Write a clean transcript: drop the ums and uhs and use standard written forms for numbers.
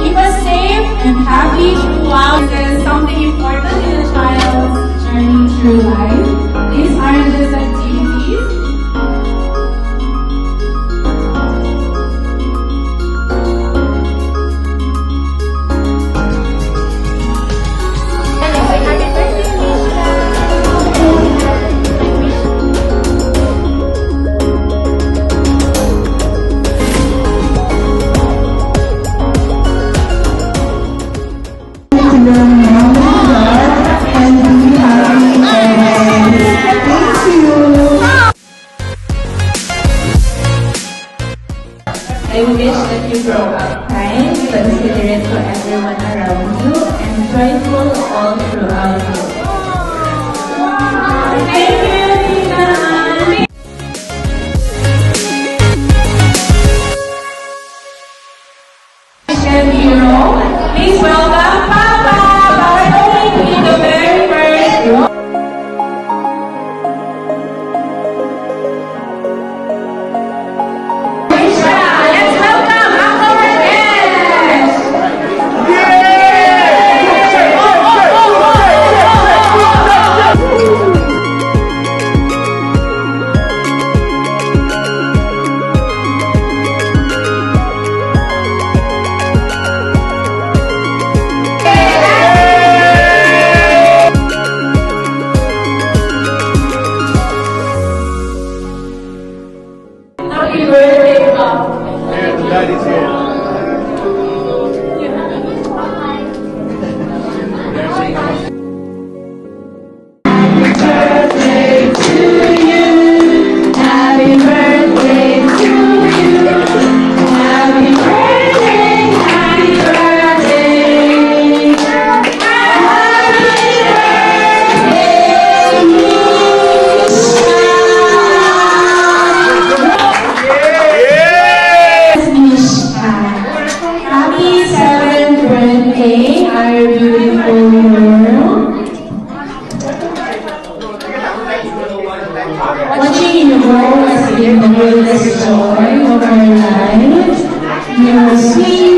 Keep us safe and happy throughout. This is something important in a child's journey through life. These aren't just activities. I wish that you grow up kind, considerate to everyone around you, and joyful all throughout you. Thank you, Tina. Hero, please welcome Papa. Papa, in the very first row. Let's welcome Uncle Renes. Happy birthday, Papa. Here, the daddy's here. Happy birthday to you. Happy birthday, happy birthday. Mishka. Happy 7th birthday, our beautiful girl. Watching you grow as you give the greatest joy of our lives. You're sweet.